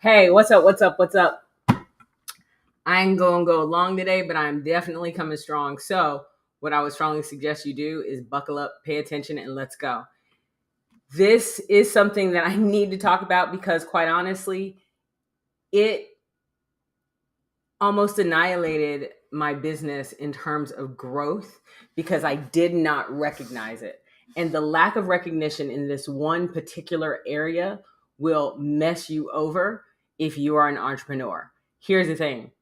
Hey, what's up? What's up? What's up? I ain't gonna go long today, but I'm definitely coming strong. So, what I would strongly suggest you do is buckle up, pay attention, and let's go. This is something that I need to talk about because, quite honestly, it almost annihilated my business in terms of growth because I did not recognize it. And the lack of recognition in this one particular area will mess you over if you are an entrepreneur. Here's the thing: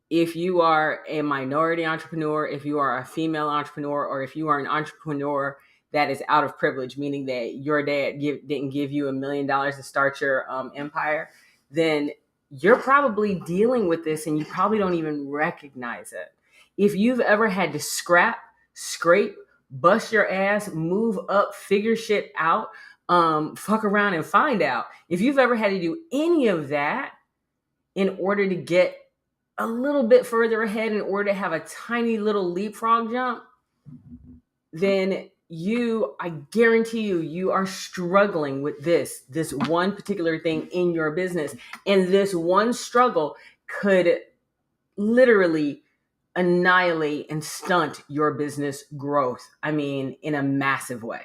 if you are a minority entrepreneur, if you are a female entrepreneur, or if you are an entrepreneur that is out of privilege, meaning that your dad didn't give you $1 million to start your empire, then you're probably dealing with this and you probably don't even recognize it. If you've ever had to scrap, scrape, bust your ass, move up, figure shit out, fuck around and find out, if you've ever had to do any of that in order to get a little bit further ahead, in order to have a tiny little leapfrog jump, then I guarantee you are struggling with this one particular thing in your business. And this one struggle could literally annihilate and stunt your business growth. I mean, in a massive way.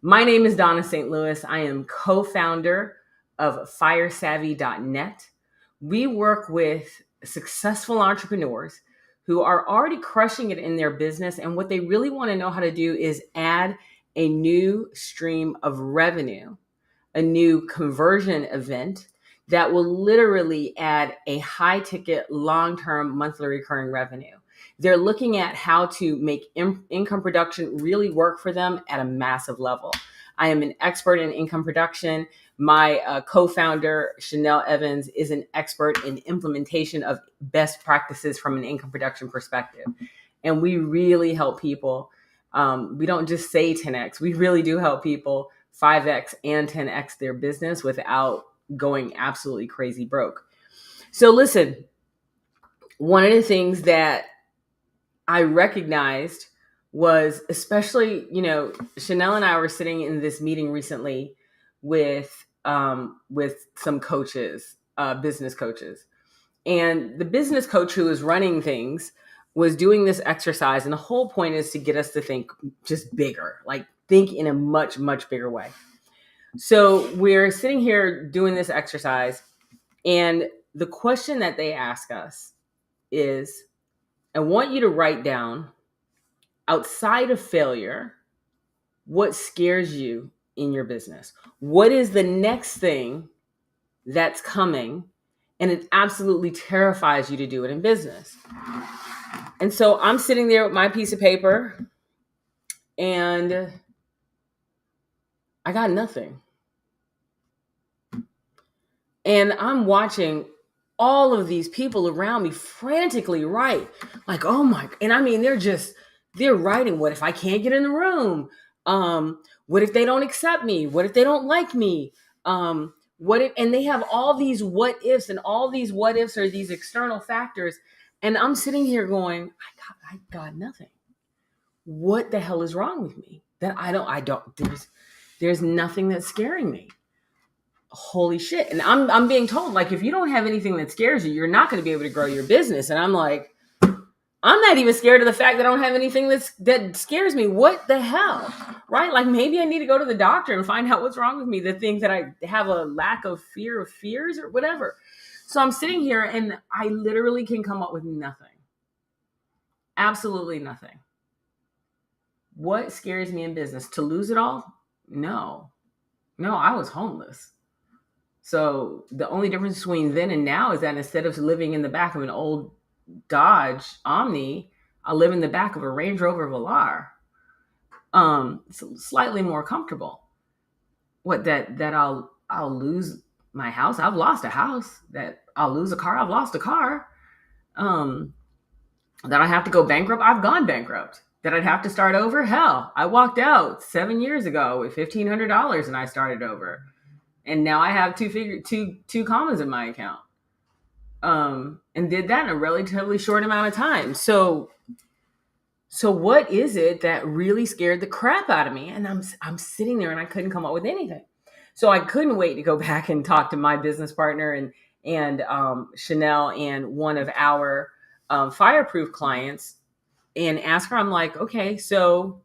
My name is Donna St. Louis. I am co-founder of firesavvy.net. We work with successful entrepreneurs who are already crushing it in their business. And what they really want to know how to do is add a new stream of revenue, a new conversion event that will literally add a high ticket, long-term, monthly recurring revenue. They're looking at how to make income production really work for them at a massive level. I am an expert in income production. My co-founder, Chanel Evans, is an expert in implementation of best practices from an income production perspective. And we really help people. We don't just say 10X. We really do help people 5X and 10X their business without going absolutely crazy broke. So listen, one of the things that I recognized was, especially, Chanel and I were sitting in this meeting recently with some coaches, business coaches. And the business coach who was running things was doing this exercise. And the whole point is to get us to think just bigger, like think in a much, much bigger way. So we're sitting here doing this exercise. And the question that they ask us is, I want you to write down, outside of failure, what scares you in your business? What is the next thing that's coming and it absolutely terrifies you to do it in business? And so I'm sitting there with my piece of paper and I got nothing. And I'm watching all of these people around me frantically write, like, oh my, and I mean, they're writing, what if I can't get in the room? What if they don't accept me? What if they don't like me? What if, and they have all these what ifs, and all these what ifs are these external factors. And I'm sitting here going, I got nothing. What the hell is wrong with me? That there's nothing that's scaring me. Holy shit. And I'm being told, like, if you don't have anything that scares you, you're not going to be able to grow your business. And I'm like, I'm not even scared of the fact that I don't have anything that scares me. What the hell? Right? Like, maybe I need to go to the doctor and find out what's wrong with me, the thing that I have a lack of fear of fears or whatever. So I'm sitting here and I literally can come up with nothing. Absolutely nothing. What scares me in business? To lose it all? No, I was homeless. So the only difference between then and now is that instead of living in the back of an old Dodge Omni, I live in the back of a Range Rover Velar. It's slightly more comfortable. What, that I'll lose my house? I've lost a house. That I'll lose a car? I've lost a car. That I have to go bankrupt? I've gone bankrupt. That I'd have to start over? Hell, I walked out 7 years ago with $1,500 and I started over. And now I have two commas in my account. And did that in a relatively short amount of time. So what is it that really scared the crap out of me? And I'm sitting there and I couldn't come up with anything. So I couldn't wait to go back and talk to my business partner and Chanel and one of our fireproof clients and ask her. I'm like, okay, so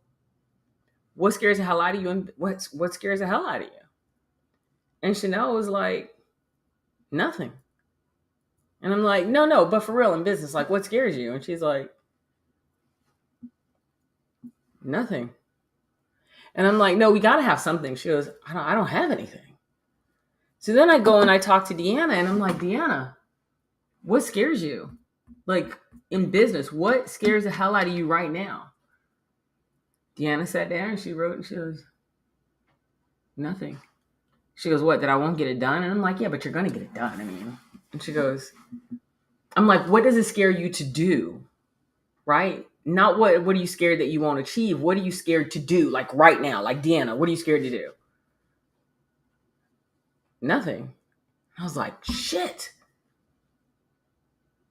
what scares the hell out of you, and what scares the hell out of you? And Chanel was like, nothing. And I'm like, no, but for real in business, like, what scares you? And she's like, nothing. And I'm like, no, we got to have something. She goes, I don't have anything. So then I go and I talk to Deanna, and I'm like, Deanna, what scares you? Like, in business, what scares the hell out of you right now? Deanna sat down and she wrote, and she goes, nothing. She goes, what, that I won't get it done? And I'm like, yeah, but you're going to get it done. I mean, and she goes, I'm like, what does it scare you to do? Right? Not what are you scared that you won't achieve? What are you scared to do? Like right now, like Deanna, what are you scared to do? Nothing. I was like, shit.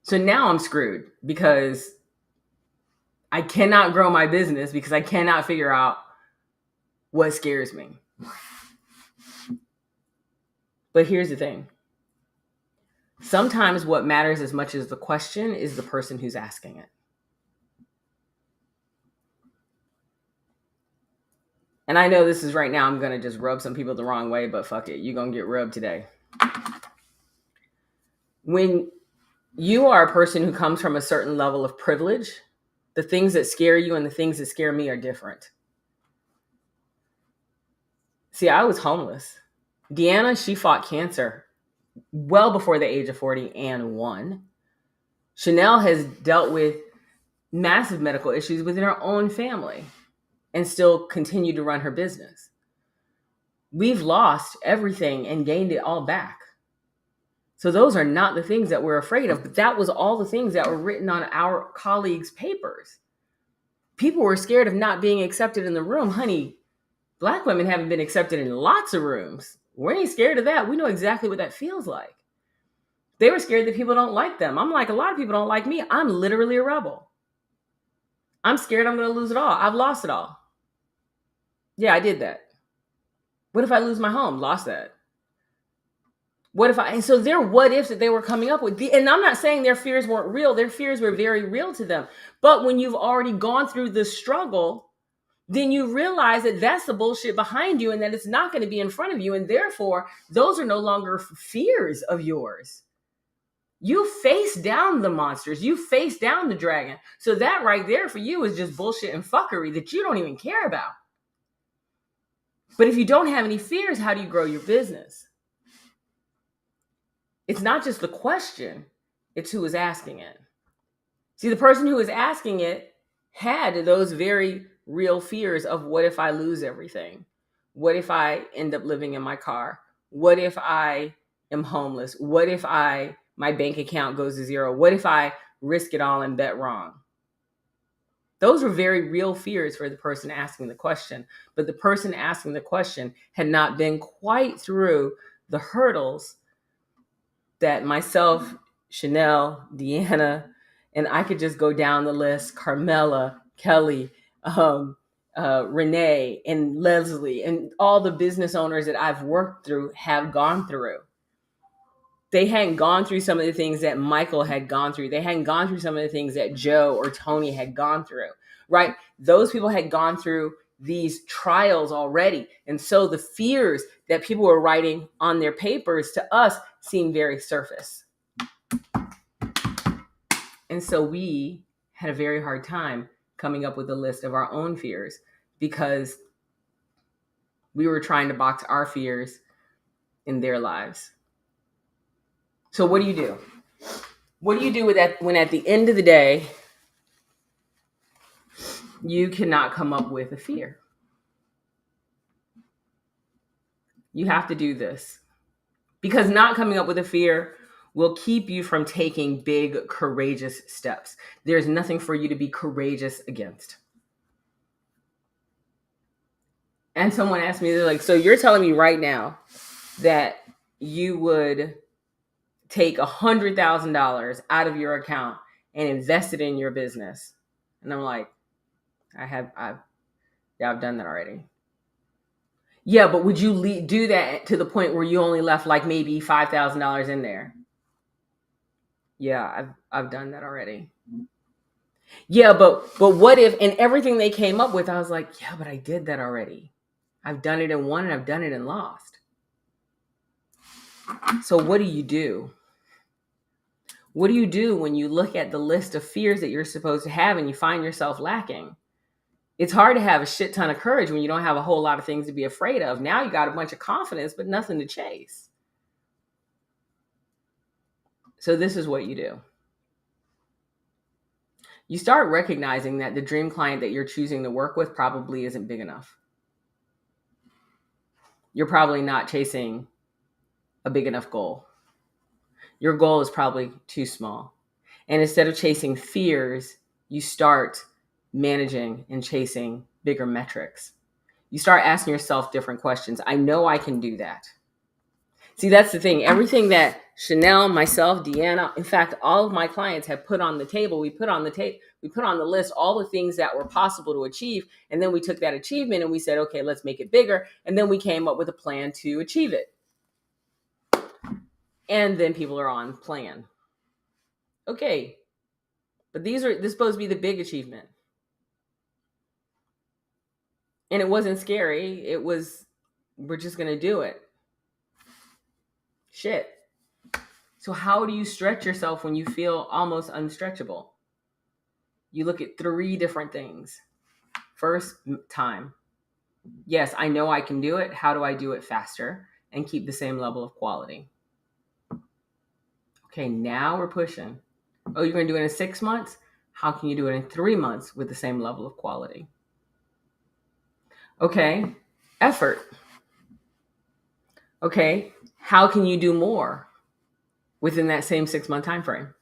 So now I'm screwed because I cannot grow my business because I cannot figure out what scares me. But here's the thing. Sometimes what matters as much as the question is the person who's asking it. And I know this is right now, I'm going to just rub some people the wrong way, but fuck it. You're going to get rubbed today. When you are a person who comes from a certain level of privilege, the things that scare you and the things that scare me are different. See, I was homeless. Deanna, she fought cancer well before the age of 40 and won. Chanel has dealt with massive medical issues within her own family and still continued to run her business. We've lost everything and gained it all back. So those are not the things that we're afraid of, but that was all the things that were written on our colleagues' papers. People were scared of not being accepted in the room. Honey, Black women haven't been accepted in lots of rooms. We ain't scared of that. We know exactly what that feels like. They were scared that people don't like them. I'm like, a lot of people don't like me. I'm literally a rebel. I'm scared I'm going to lose it all. I've lost it all. Yeah, I did that. What if I lose my home? Lost that. What if and so their what ifs that they were coming up with, and I'm not saying their fears weren't real. Their fears were very real to them. But when you've already gone through the struggle, then you realize that that's the bullshit behind you and that it's not going to be in front of you. And therefore, those are no longer fears of yours. You face down the monsters. You face down the dragon. So that right there for you is just bullshit and fuckery that you don't even care about. But if you don't have any fears, how do you grow your business? It's not just the question, it's who is asking it. See, the person who is asking it had those very real fears of what if I lose everything? What if I end up living in my car? What if I am homeless? What if my bank account goes to zero? What if I risk it all and bet wrong? Those were very real fears for the person asking the question, but the person asking the question had not been quite through the hurdles that myself, Chanel, Deanna, and I could just go down the list, Carmela, Kelly, Renee, and Leslie, and all the business owners that I've worked through have gone through. They hadn't gone through some of the things that Michael had gone through. They hadn't gone through some of the things that Joe or Tony had gone through, right? Those people had gone through these trials already. And so the fears that people were writing on their papers to us seemed very surface. And so we had a very hard time coming up with a list of our own fears because we were trying to box our fears in their lives. So what do you do? What do you do with that when at the end of the day, you cannot come up with a fear? You have to do this because not coming up with a fear will keep you from taking big, courageous steps. There's nothing for you to be courageous against. And someone asked me, they're like, so you're telling me right now that you would take $100,000 out of your account and invest it in your business? And I'm like, I've done that already. Yeah, but would you do that to the point where you only left like maybe $5,000 in there? Yeah, I've done that already. Yeah, but what if, and everything they came up with, I was like, yeah, but I did that already. I've done it and won, and I've done it and lost. So what do you do? What do you do when you look at the list of fears that you're supposed to have and you find yourself lacking? It's hard to have a shit ton of courage when you don't have a whole lot of things to be afraid of. Now you got a bunch of confidence, but nothing to chase. So this is what you do. You start recognizing that the dream client that you're choosing to work with probably isn't big enough. You're probably not chasing a big enough goal. Your goal is probably too small. And instead of chasing fears, you start managing and chasing bigger metrics. You start asking yourself different questions. I know I can do that. See, that's the thing. Everything that Chanel, myself, Deanna, in fact, all of my clients have put on the table, we put on the list all the things that were possible to achieve. And then we took that achievement and we said, okay, let's make it bigger. And then we came up with a plan to achieve it. And then people are on plan. Okay, but this is supposed to be the big achievement. And it wasn't scary. It was, we're just going to do it. Shit. So how do you stretch yourself when you feel almost unstretchable? You look at 3 different things. First, time. Yes, I know I can do it. How do I do it faster and keep the same level of quality? Okay, now we're pushing. Oh, you're going to do it in 6 months? How can you do it in 3 months with the same level of quality? Okay, effort. Okay, how can you do more within that same 6-month time frame?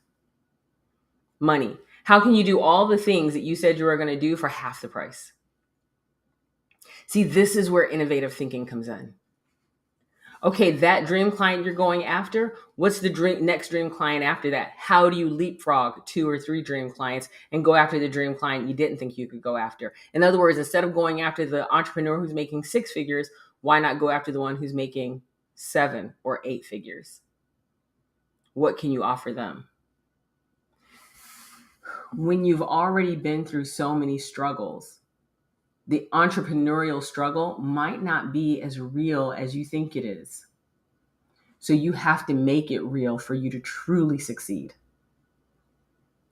Money. How can you do all the things that you said you were going to do for half the price? See, this is where innovative thinking comes in. Okay, that dream client you're going after, what's the next dream client after that? How do you leapfrog 2 or 3 dream clients and go after the dream client you didn't think you could go after? In other words, instead of going after the entrepreneur who's making 6 figures, why not go after the one who's making 7 or 8 figures? What can you offer them? When you've already been through so many struggles, the entrepreneurial struggle might not be as real as you think it is. So you have to make it real for you to truly succeed.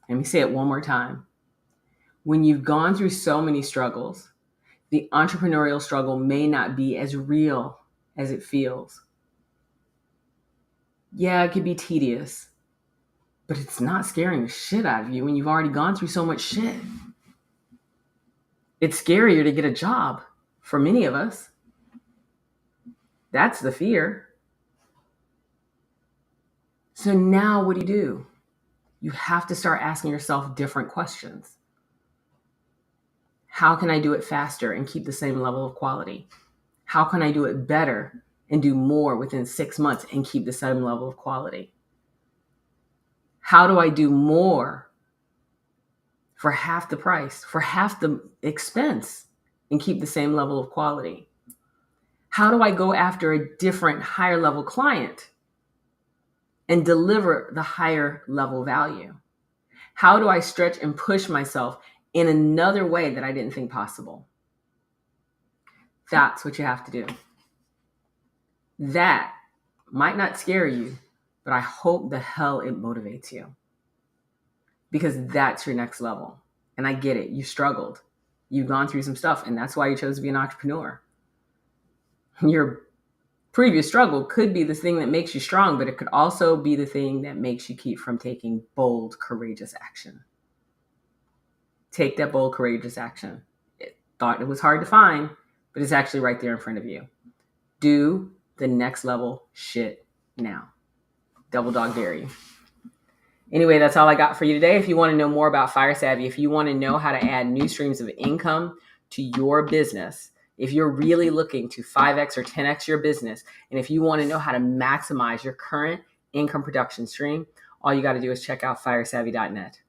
Let me say it one more time. When you've gone through so many struggles, the entrepreneurial struggle may not be as real as it feels. Yeah, it could be tedious, but it's not scaring the shit out of you when you've already gone through so much shit. It's scarier to get a job for many of us. That's the fear. So now what do? You have to start asking yourself different questions. How can I do it faster and keep the same level of quality? How can I do it better and do more within 6 months and keep the same level of quality? How do I do more for half the price, for half the expense, and keep the same level of quality? How do I go after a different higher level client and deliver the higher level value? How do I stretch and push myself in another way that I didn't think possible? That's what you have to do. That might not scare you, but I hope the hell it motivates you, because that's your next level. And I get it. You struggled. You've gone through some stuff, and that's why you chose to be an entrepreneur. Your previous struggle could be the thing that makes you strong, but it could also be the thing that makes you keep from taking bold, courageous action. Take that bold, courageous action. Thought it was hard to find, but it's actually right there in front of you. Do the next level shit now. Double dog dare you. Anyway, that's all I got for you today. If you want to know more about Fire Savvy, if you want to know how to add new streams of income to your business, if you're really looking to 5x or 10x your business, and if you want to know how to maximize your current income production stream, all you got to do is check out firesavvy.net.